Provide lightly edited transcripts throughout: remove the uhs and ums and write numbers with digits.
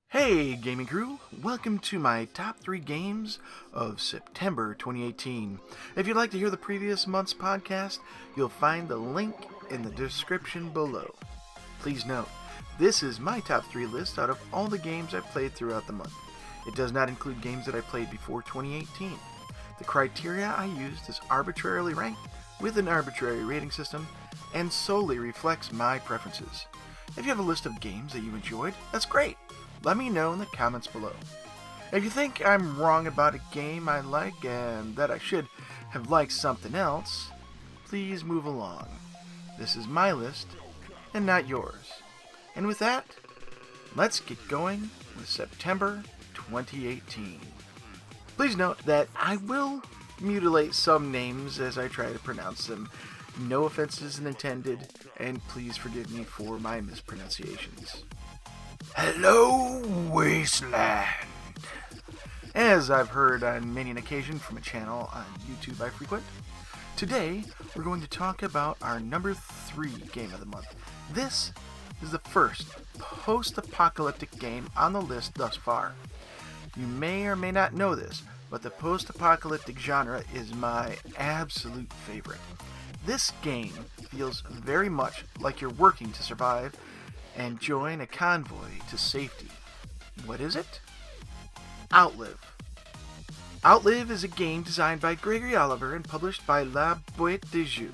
Hey gaming crew, welcome to my top 3 games of September 2018. If you'd like to hear the previous month's podcast, you'll find the link in the description below. Please note, this is my top 3 list out of all the games I've played throughout the month. It does not include games that I played before 2018. The criteria I used is arbitrarily ranked with an arbitrary rating system and solely reflects my preferences. If you have a list of games that you enjoyed, that's great. Let me know in the comments below. If you think I'm wrong about a game I like and that I should have liked something else, please move along. This is my list and not yours. And with that, let's get going with September 2018. Please note that I will mutilate some names as I try to pronounce them. No offenses intended, and please forgive me for my mispronunciations. Hello, Wasteland! As I've heard on many an occasion from a channel on YouTube I frequent, today we're going to talk about our number 3 game of the month. This is the first post-apocalyptic game on the list thus far. You may or may not know this, but the post-apocalyptic genre is my absolute favorite. This game feels very much like you're working to survive and join a convoy to safety. What is it? Outlive. Outlive is a game designed by Gregory Oliver and published by La Boîte de Jeux.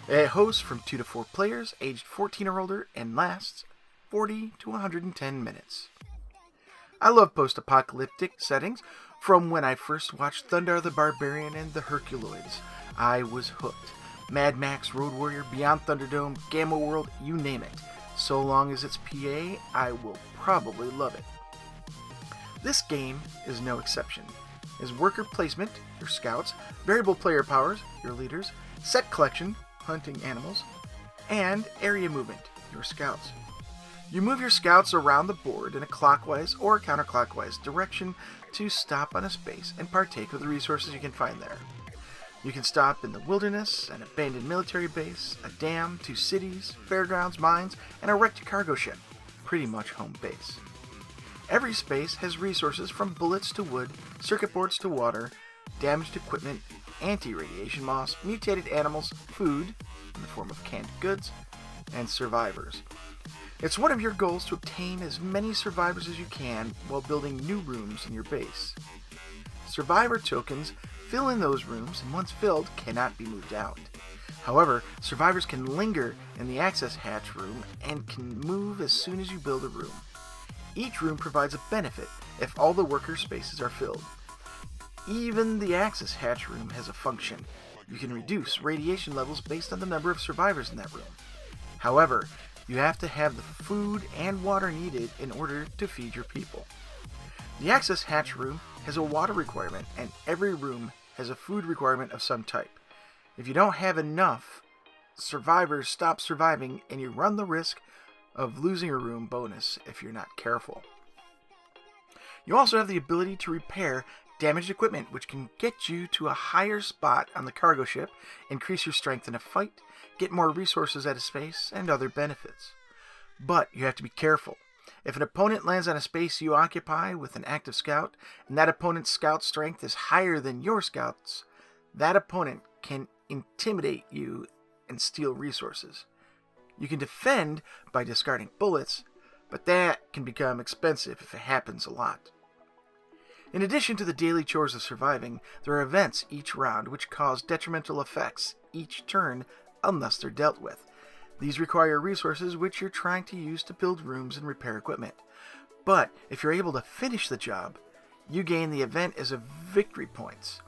It hosts from 2 to 4 players, aged 14 or older, and lasts 40 to 110 minutes. I love post-apocalyptic settings. From when I first watched Thundar the Barbarian and the Herculoids, I was hooked. Mad Max, Road Warrior, Beyond Thunderdome, Gamma World, you name it. So long as it's PA, I will probably love it. This game is no exception. As worker placement, your scouts, variable player powers, your leaders, set collection, hunting animals, and area movement, your scouts. You move your scouts around the board in a clockwise or counterclockwise direction to stop on a space and partake of the resources you can find there. You can stop in the wilderness, an abandoned military base, a dam, 2 cities, fairgrounds, mines, and a wrecked cargo ship. Pretty much home base. Every space has resources from bullets to wood, circuit boards to water, damaged equipment, anti-radiation moss, mutated animals, food, in the form of canned goods, and survivors. It's one of your goals to obtain as many survivors as you can while building new rooms in your base. Survivor tokens fill in those rooms, and once filled, cannot be moved out. However, survivors can linger in the access hatch room and can move as soon as you build a room. Each room provides a benefit if all the worker spaces are filled. Even the access hatch room has a function. You can reduce radiation levels based on the number of survivors in that room. However, you have to have the food and water needed in order to feed your people. The access hatch room has a water requirement, and every room has a food requirement of some type. If you don't have enough, survivors stop surviving, and you run the risk of losing a room bonus if you're not careful. You also have the ability to repair damaged equipment, which can get you to a higher spot on the cargo ship, increase your strength in a fight, get more resources at a space, and other benefits. But you have to be careful. If an opponent lands on a space you occupy with an active scout, and that opponent's scout strength is higher than your scout's, that opponent can intimidate you and steal resources. You can defend by discarding bullets, but that can become expensive if it happens a lot. In addition to the daily chores of surviving, there are events each round which cause detrimental effects each turn unless they're dealt with. These require resources which you're trying to use to build rooms and repair equipment. But if you're able to finish the job, you gain the event as a victory points.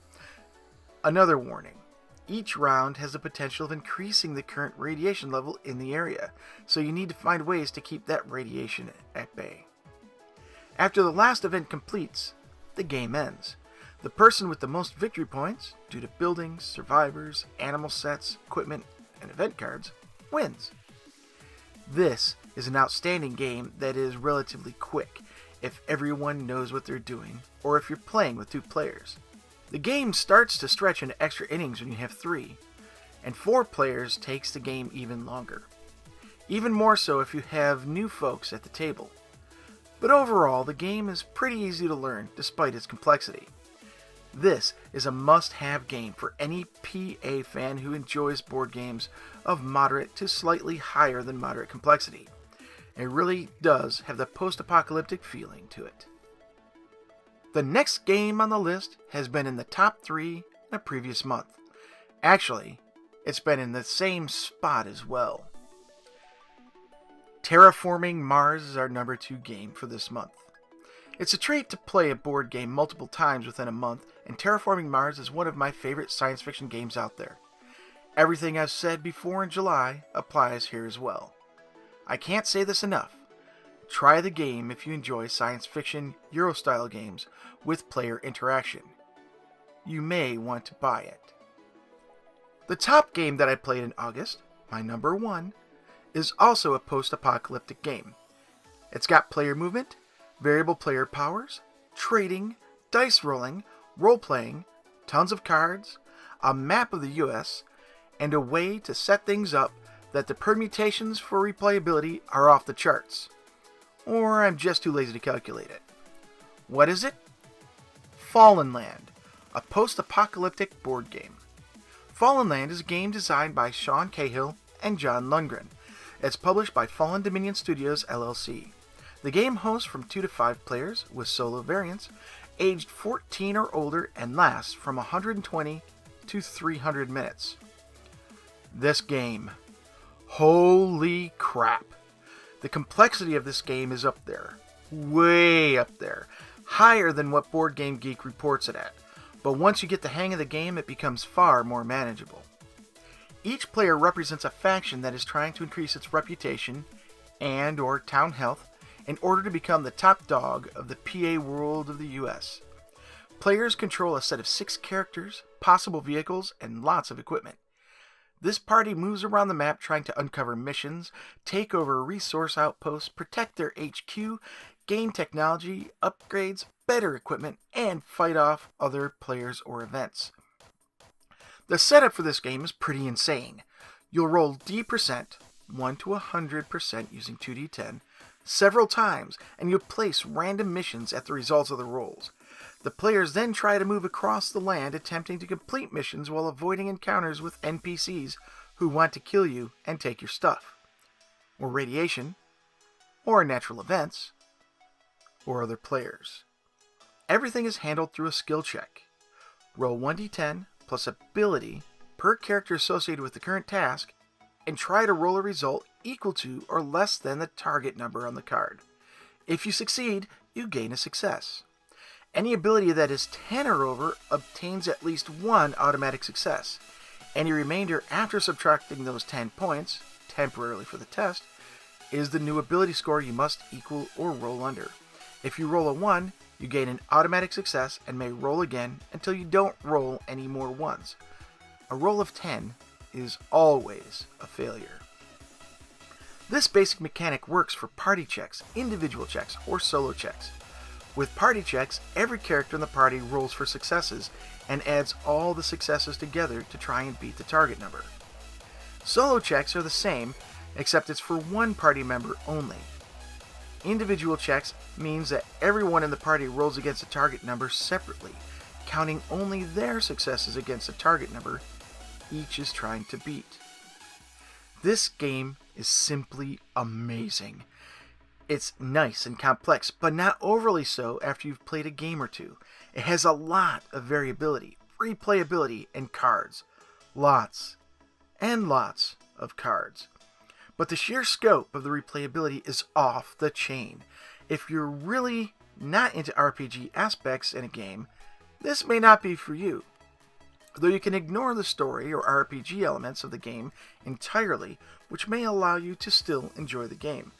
Another warning. Each round has the potential of increasing the current radiation level in the area, so you need to find ways to keep that radiation at bay. After the last event completes, the game ends. The person with the most victory points, due to buildings, survivors, animal sets, equipment, and event cards, wins. This is an outstanding game that is relatively quick if everyone knows what they're doing, or if you're playing with 2 players. The game starts to stretch into extra innings when you have 3, and 4 players takes the game even longer. Even more so if you have new folks at the table. but overall the game is pretty easy to learn despite its complexity. This is a must-have game for any PA fan who enjoys board games of moderate to slightly higher than moderate complexity. It really does have the post-apocalyptic feeling to it. The next game on the list has been in the top 3 in a previous month. Actually, it's been in the same spot as well. Terraforming Mars is our number 2 game for this month. It's a treat to play a board game multiple times within a month, and Terraforming Mars is one of my favorite science fiction games out there. Everything I've said before in July applies here as well. I can't say this enough. Try the game if you enjoy science fiction Euro-style games with player interaction. You may want to buy it. The top game that I played in August, my number 1, is also a post-apocalyptic game. It's got player movement, variable player powers, trading, dice rolling, role-playing, tons of cards, a map of the US, and a way to set things up that the permutations for replayability are off the charts. Or I'm just too lazy to calculate it. What is it? Fallen Land, a post-apocalyptic board game. Fallen Land is a game designed by Sean Cahill and John Lundgren. It's published by Fallen Dominion Studios, LLC. The game hosts from 2 to 5 players with solo variants, aged 14 or older, and lasts from 120 to 300 minutes. This game. Holy crap. The complexity of this game is up there. Way up there. Higher than what Board Game Geek reports it at. But once you get the hang of the game, it becomes far more manageable. Each player represents a faction that is trying to increase its reputation and or town health in order to become the top dog of the PA world of the US. Players control a set of 6 characters, possible vehicles, and lots of equipment. This party moves around the map trying to uncover missions, take over resource outposts, protect their HQ, gain technology, upgrades, better equipment, and fight off other players or events. The setup for this game is pretty insane. You'll roll D%, 1 to 100% using 2d10, several times, and you'll place random missions at the results of the rolls. The players then try to move across the land attempting to complete missions while avoiding encounters with NPCs who want to kill you and take your stuff, or radiation, or natural events, or other players. Everything is handled through a skill check. Roll 1d10 plus ability per character associated with the current task, and try to roll a result equal to or less than the target number on the card. If you succeed, you gain a success. Any ability that is 10 or over obtains at least 1 automatic success. Any remainder after subtracting those 10 points, temporarily for the test, is the new ability score you must equal or roll under. If you roll a 1, you gain an automatic success and may roll again until you don't roll any more 1s. A roll of 10 is always a failure. This basic mechanic works for party checks, individual checks, or solo checks. With party checks, every character in the party rolls for successes and adds all the successes together to try and beat the target number. Solo checks are the same, except it's for one party member only. Individual checks means that everyone in the party rolls against a target number separately, counting only their successes against the target number each is trying to beat. This game is simply amazing. It's nice and complex, but not overly so after you've played a game or two. It has a lot of variability, replayability, and cards. Lots and lots of cards. But the sheer scope of the replayability is off the chain. If you're really not into RPG aspects in a game, this may not be for you. Though you can ignore the story or RPG elements of the game entirely, which may allow you to still enjoy the game.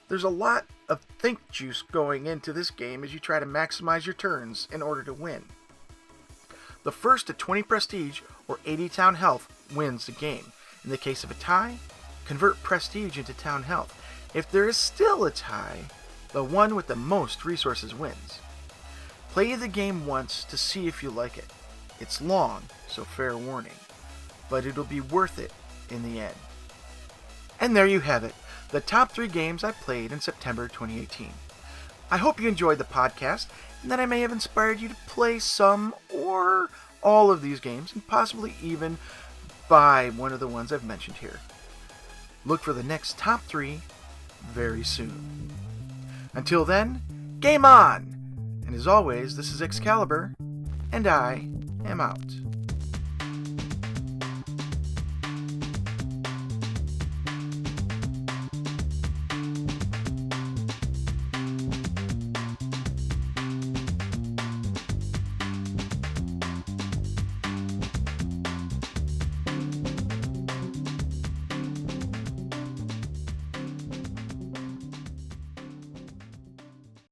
There's a lot of think juice going into this game as you try to maximize your turns in order to win. The first to 20 prestige or 80 town health wins the game. In the case of a tie, convert prestige into town health. If there is still a tie, the one with the most resources wins. Play the game once to see if you like it. It's long, so fair warning, but it'll be worth it in the end. And there you have it, the top 3 games I played in September 2018. I hope you enjoyed the podcast and that I may have inspired you to play some or all of these games and possibly even buy one of the ones I've mentioned here. Look for the next top 3 very soon. Until then, game on! And as always, this is Excalibur, and I am out.